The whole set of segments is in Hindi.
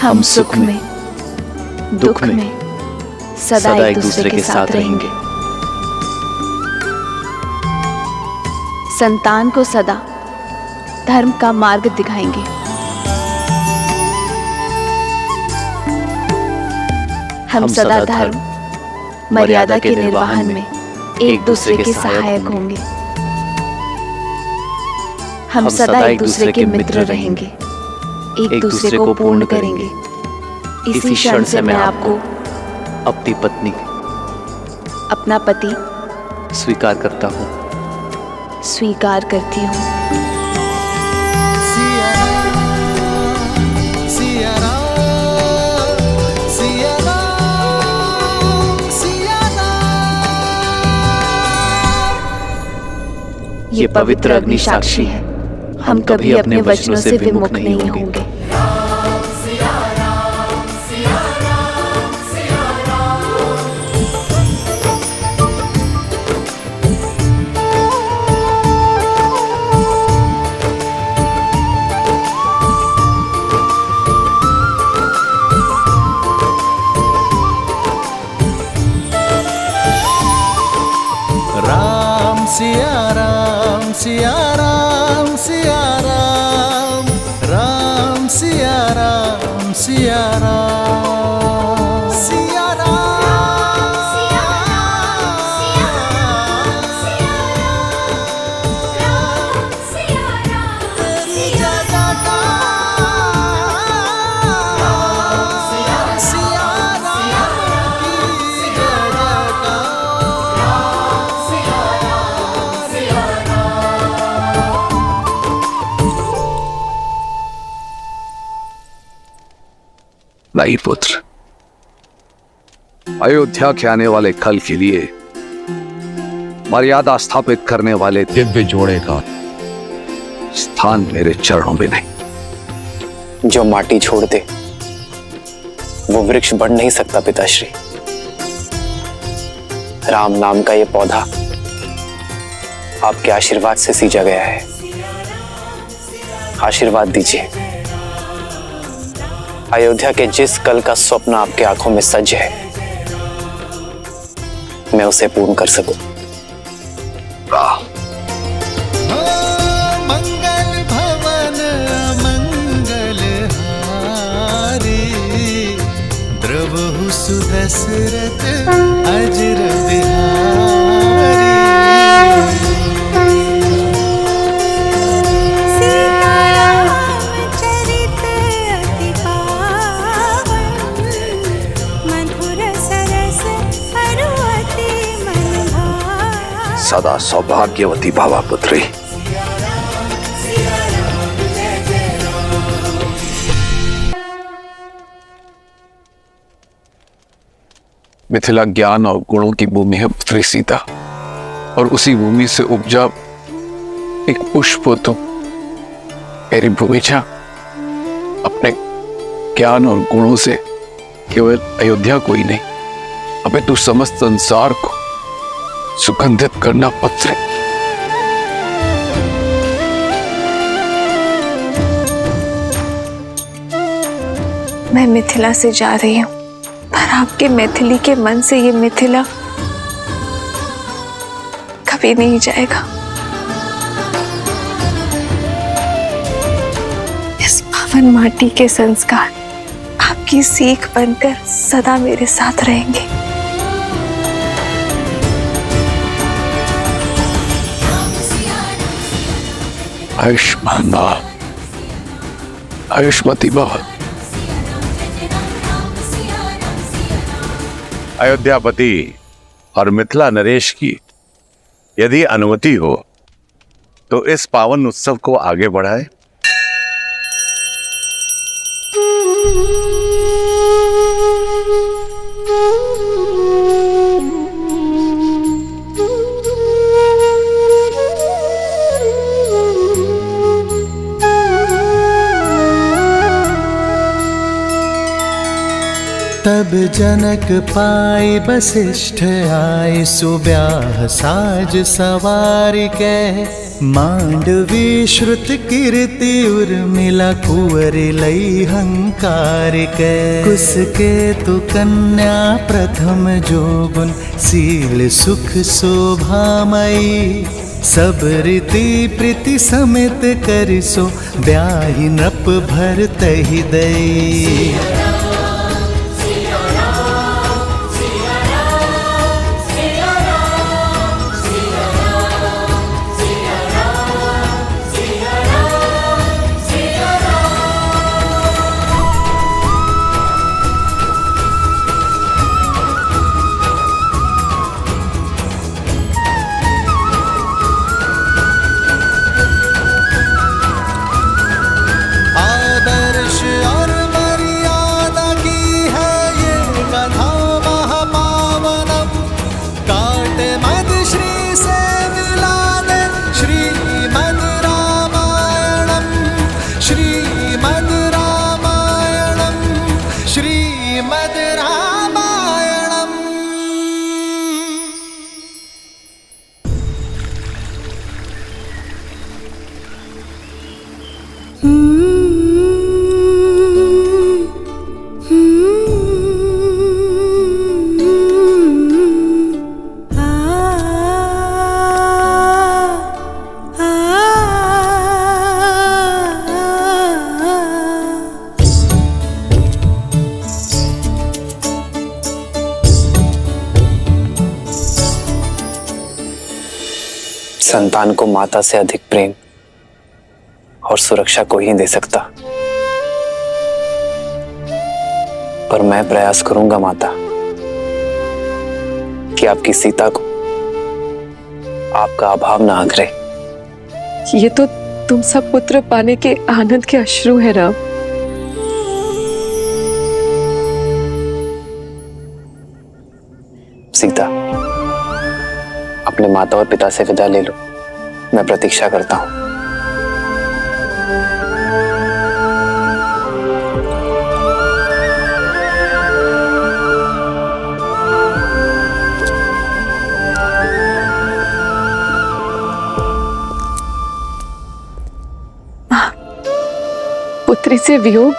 हम सुख में दुख में सदा एक दूसरे के साथ रहेंगे। संतान को सदा धर्म का मार्ग दिखाएंगे। हम सदा धर्म मर्यादा के निर्वहन में एक दूसरे के सहायक होंगे। हम सदा एक दूसरे के मित्र रहेंगे, एक दूसरे को पूर्ण करेंगे। इसी क्षण से मैं आपको अपनी पत्नी अपना पति स्वीकार करता हूँ। स्वीकार करती हूँ। ये पवित्र अग्नि साक्षी है, हम कभी अपने वचनों से विमुख नहीं होंगे। राम सिया राम सिया राम सिया राम, राम सिया राम सिया राम, सिया राम सिया राम सिया राम, तेरी जगह का सिया राम की जगह का नहीं पुत्र, अयोध्या के आने वाले कल के लिए मर्यादा स्थापित करने वाले दिव्य जोड़े का स्थान मेरे चरणों में नहीं। जो माटी छोड़ दे वो वृक्ष बढ़ नहीं सकता पिताश्री। राम नाम का ये पौधा आपके आशीर्वाद से सींचा गया है। आशीर्वाद दीजिए, अयोध्या के जिस कल का स्वप्न आपके आंखों में सज है, मैं उसे पूर्ण कर सकूं। मंगल भवन मंगल हारी, द्रवहु सुदशरथ अजर बिहारी। सदा सौभाग्यवती भावा पुत्री। मिथिला ज्ञान और गुणों की भूमि है पुत्री सीता, और उसी भूमि से उपजा एक पुष्प हो तुम। मेरी भूमिजा अपने ज्ञान और गुणों से केवल अयोध्या को ही नहीं, अबे तू समस्त संसार को सुगंधित करना पत्र। मैं मिथिला से जा रही हूँ, पर आपके मैथिली के मन से ये मिथिला कभी नहीं जाएगा। इस पावन माटी के संस्कार आपकी सीख बनकर सदा मेरे साथ रहेंगे। आयुष्मान भव, आयुष्मती भव। अयोध्यापति और मिथिला नरेश की यदि अनुमति हो तो इस पावन उत्सव को आगे बढ़ाए। तब जनक पाई वशिष्ठ आए सुब्याह साज सवार के मांडवी श्रुत कीर्ति उर्मिला कुंवर लई हंकार के कुसके तु कन्या प्रथम जोगुन सील सुख शोभामयी सब रीति प्रीति समेत करिसो ब्याहि नृप भर तहि दई। संतान को माता से अधिक प्रेम और सुरक्षा कोई ही दे सकता, पर मैं प्रयास करूंगा माता कि आपकी सीता को आपका अभाव ना आगरे। ये तो तुम सब पुत्र पाने के आनंद के अश्रु है राम। सीता, अपने माता और पिता से विदा ले लो, मैं प्रतीक्षा करता हूं। पुत्री से वियोग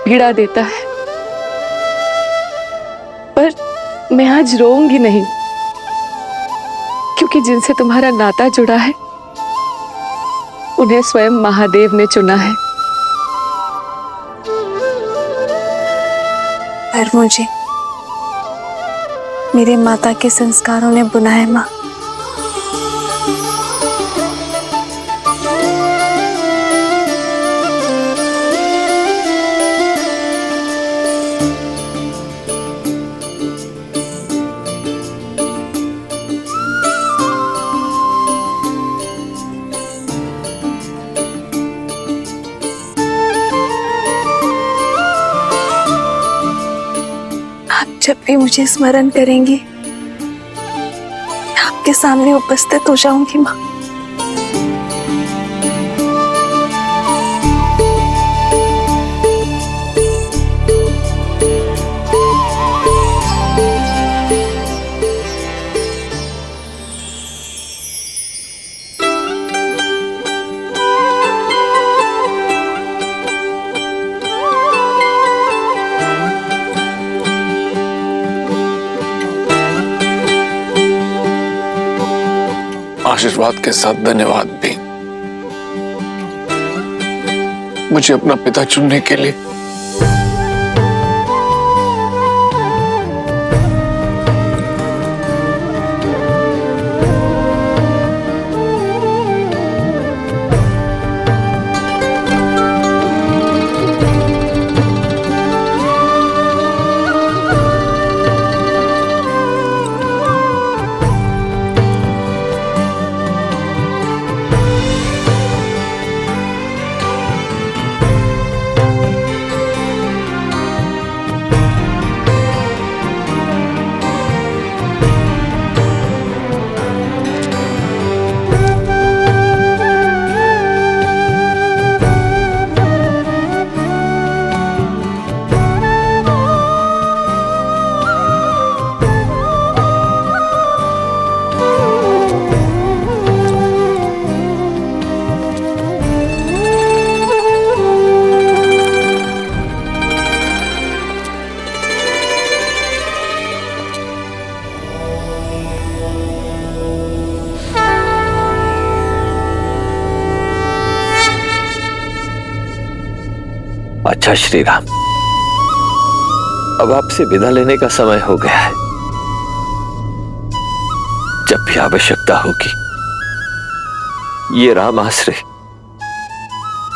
पीड़ा देता है, पर मैं आज रोऊंगी नहीं, क्योंकि जिनसे तुम्हारा नाता जुड़ा है उन्हें स्वयं महादेव ने चुना है। पर मुझे मेरे माता के संस्कारों ने बुनाया माँ। जब भी मुझे स्मरण करेंगी मैं आपके सामने उपस्थित हो जाऊंगी माँ। आशीर्वाद के साथ धन्यवाद भी, मुझे अपना पिता चुनने के लिए। अच्छा श्री राम, अब आपसे विदा लेने का समय हो गया है। जब भी आवश्यकता होगी ये राम आश्रय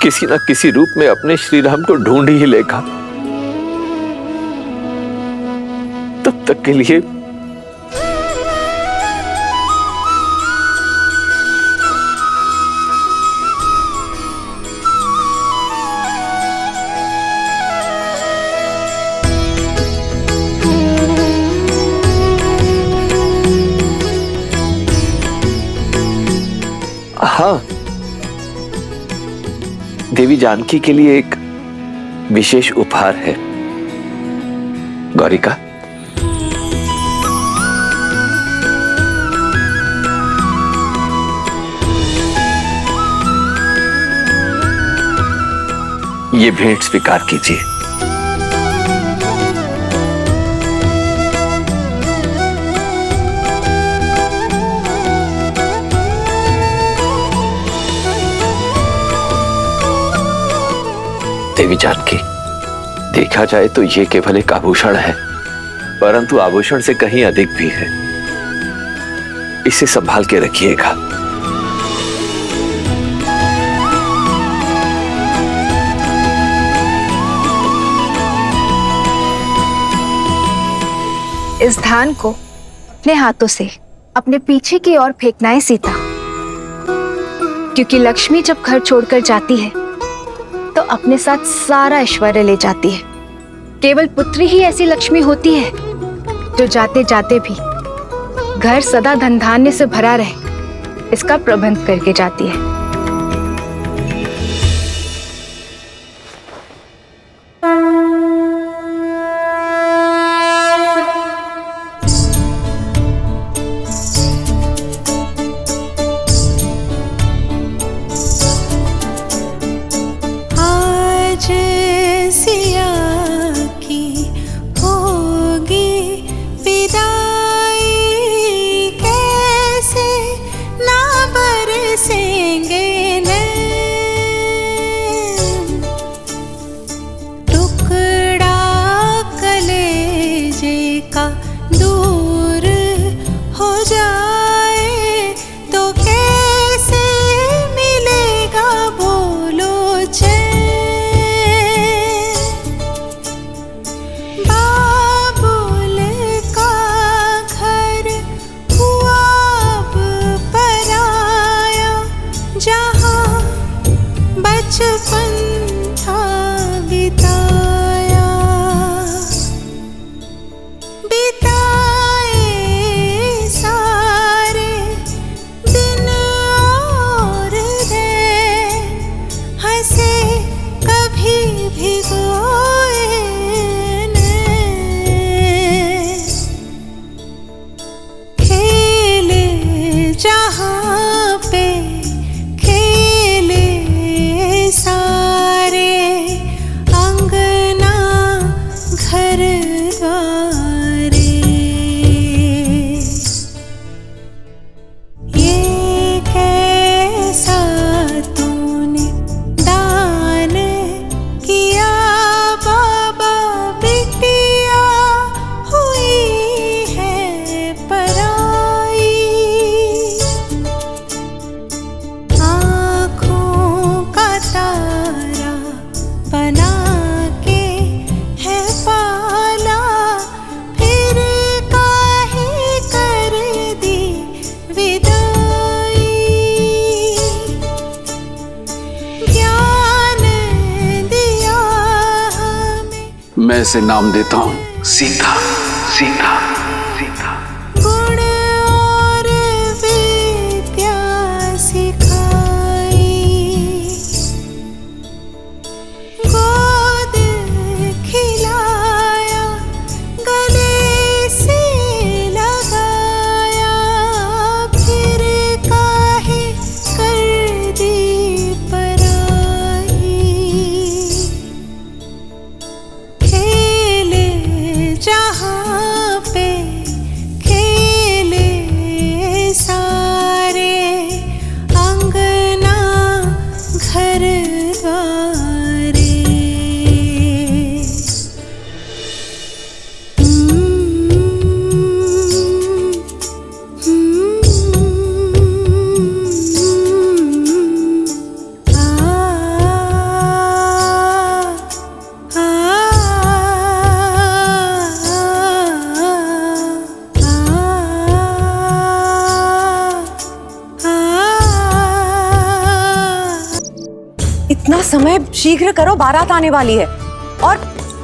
किसी न किसी रूप में अपने श्री राम को ढूंढ ही लेगा। तब तक के लिए हाँ, देवी जानकी के लिए एक विशेष उपहार है। गौरिका, ये भेंट स्वीकार कीजिए। देवी जानकी, देखा जाए तो ये केवल एक आभूषण है, परंतु आभूषण से कहीं अधिक भी है। इसे संभाल के रखिएगा। इस धान को अपने हाथों से अपने पीछे की ओर फेंकना है सीता, क्योंकि लक्ष्मी जब घर छोड़कर जाती है तो अपने साथ सारा ऐश्वर्य ले जाती है। केवल पुत्री ही ऐसी लक्ष्मी होती है जो जाते जाते भी घर सदा धन धान्य से भरा रहे, इसका प्रबंध करके जाती है। मैं इसे नाम देता हूं सीता। सीता सीता गुण और विद्या सिखाई, गोद खिलाया, गले से लगाया, फिर काहे कर दी पराई। खेले जहाँ पे शीघ्र करो, बारात आने वाली है। और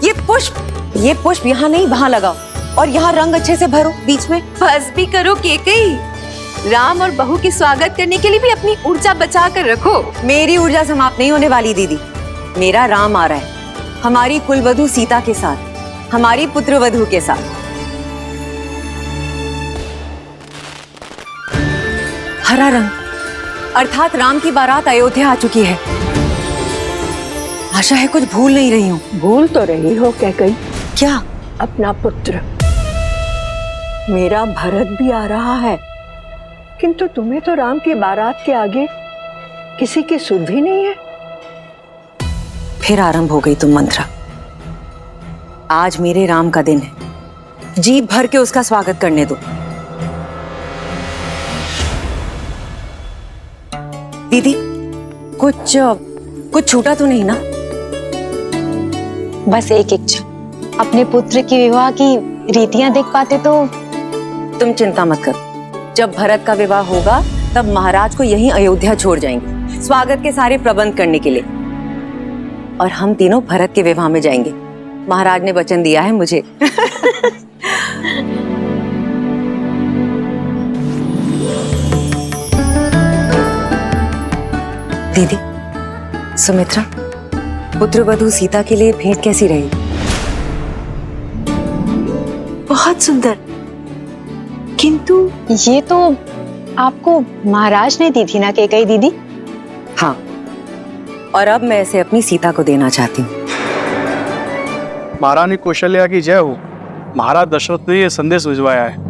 ये पुष्प यहाँ नहीं, वहाँ लगाओ, और यहाँ रंग अच्छे से भरो बीच में। बस भी करो केकई। राम और बहू की स्वागत करने के लिए भी अपनी ऊर्जा बचा कर रखो। मेरी ऊर्जा समाप्त नहीं होने वाली दीदी। मेरा राम आ रहा है हमारी कुलवधू सीता के साथ, हमारी पुत्रवधू के साथ। हरा रंग अर्थात राम की बारात अयोध्या आ चुकी है। आशा है कुछ भूल नहीं रही हूँ। भूल तो रही हो कैकई, क्या? अपना पुत्र। मेरा भरत भी आ रहा है, किंतु तुम्हें तो राम की बारात के आगे किसी की सुध भी नहीं है। फिर आरंभ हो गई तुम मंत्रा। आज मेरे राम का दिन है, जी भर के उसका स्वागत करने दो। दीदी कुछ छूटा तो नहीं ना? बस एक इच्छा, अपने पुत्र की विवाह की रीतियां देख पाते तो। तुम चिंता मत करो, जब भरत का विवाह होगा तब महाराज को यहीं अयोध्या छोड़ जाएंगे स्वागत के सारे प्रबंध करने के लिए, और हम तीनों भरत के विवाह में जाएंगे। महाराज ने वचन दिया है मुझे। दीदी, सुमित्रा, पुत्रवधू सीता के लिए भेंट कैसी रही? बहुत सुंदर, किंतु ये तो आपको महाराज ने दी थी ना कैकई दीदी? हाँ, और अब मैं इसे अपनी सीता को देना चाहती हूँ। महारानी कौशल्या की जय हो। महाराज दशरथ ने ये संदेश भिजवाया है।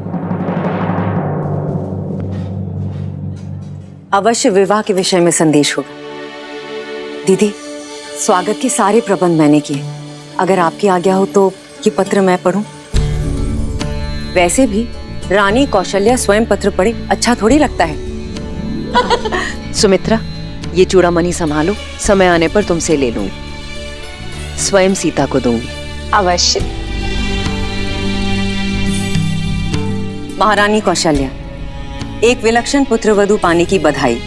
अवश्य विवाह के विषय में संदेश होगा। दीदी, स्वागत के सारे प्रबंध मैंने किए। अगर आपकी आज्ञा हो तो ये पत्र मैं पढूं? वैसे भी रानी कौशल्या स्वयं पत्र पढ़े अच्छा थोड़ी लगता है। सुमित्रा, ये चूड़ामणि संभालो, समय आने पर तुमसे ले लूंगी। स्वयं सीता को दूंगी। अवश्य। महारानी कौशल्या, एक विलक्षण पुत्रवधू पाने की बधाई।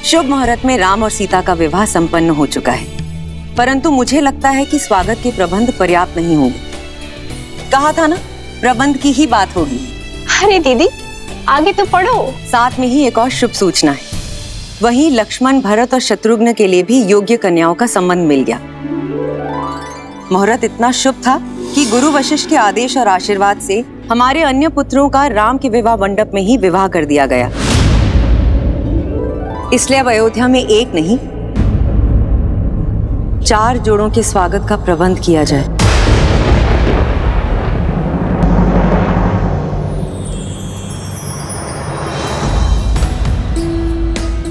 शुभ मुहूर्त में राम और सीता का विवाह संपन्न हो चुका है, परंतु मुझे लगता है कि स्वागत के प्रबंध पर्याप्त नहीं होंगे। कहा था ना, प्रबंध की ही बात होगी। अरे दीदी, आगे तो पढ़ो। साथ में ही एक और शुभ सूचना है। वहीं लक्ष्मण, भरत और शत्रुघ्न के लिए भी योग्य कन्याओं का संबंध मिल गया। मुहूर्त इतना शुभ था कि गुरु वशिष्ठ के आदेश और आशीर्वाद से हमारे अन्य पुत्रों का राम के विवाह मंडप में ही विवाह कर दिया गया। इसलिए अब अयोध्या में एक नहीं, 4 जोड़ों के स्वागत का प्रबंध किया जाए।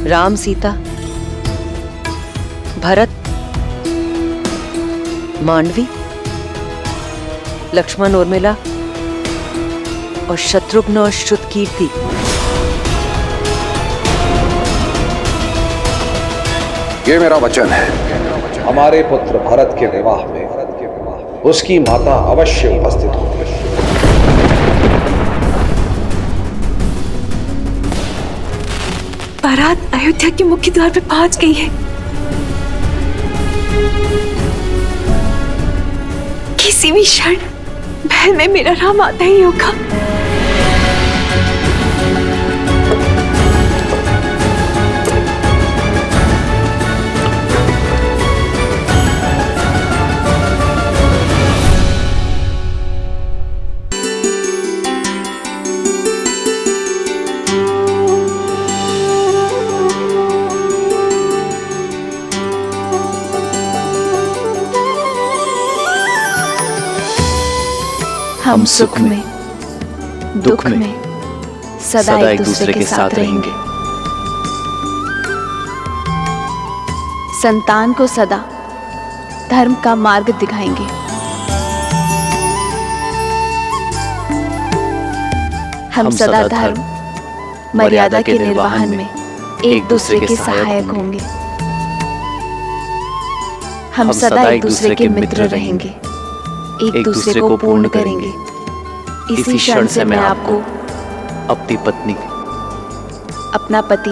राम सीता, भरत, मांडवी, लक्ष्मण उर्मिला और शत्रुघ्न और श्रुतकीर्ति। ये मेरा वचन है, हमारे पुत्र भरत के विवाह में उसकी माता अवश्य उपस्थित होगी। बारात अयोध्या के मुख्य द्वार पे पहुंच गई है। किसी भी क्षण महल में मेरा राम आता ही होगा। हम सुख में, दुख में सदा एक दूसरे के साथ रहेंगे। संतान को सदा धर्म का मार्ग दिखाएंगे। हम सदा धर्म मर्यादा के निर्वहन में एक दूसरे के सहायक होंगे। हम सदा एक दूसरे के मित्र रहेंगे, एक दूसरे को पूर्ण करेंगे। इसी क्षण से मैं आपको अपनी पत्नी, अपना पति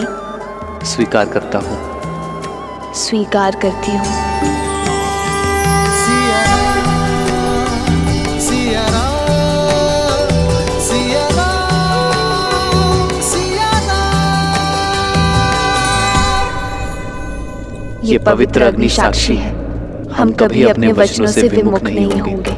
स्वीकार करता हूँ। स्वीकार करती हूँ। ये पवित्र अग्नि साक्षी है, हम कभी अपने वचनों से विमुख नहीं होंगे।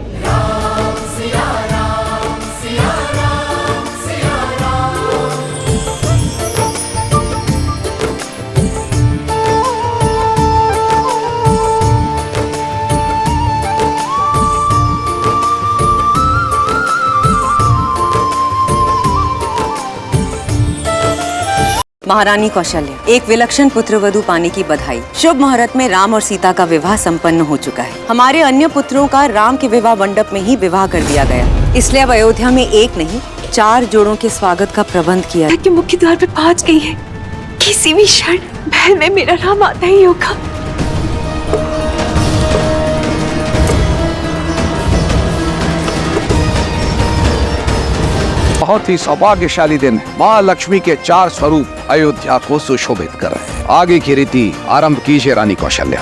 महारानी कौशल्या, एक विलक्षण पुत्रवधू पाने की बधाई। शुभ मुहूर्त में राम और सीता का विवाह संपन्न हो चुका है। हमारे अन्य पुत्रों का राम के विवाह मंडप में ही विवाह कर दिया गया, इसलिए अब अयोध्या में एक नहीं 4 जोड़ों के स्वागत का प्रबंध किया। कि मुख्य द्वार पे पहुंच गई है, किसी भी क्षण महल में मेरा राम आता ही होगा। बहुत ही सौभाग्यशाली दिन, माँ लक्ष्मी के 4 स्वरूप अयोध्या को सुशोभित कर रहे हैं। आगे की रीति आरंभ कीजिए रानी कौशल्या।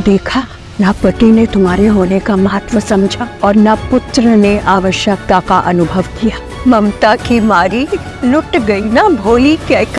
देखा, न पति ने तुम्हारे होने का महत्व समझा और न पुत्र ने आवश्यकता का अनुभव किया। ममता की मारी लुट गई ना भोली क्या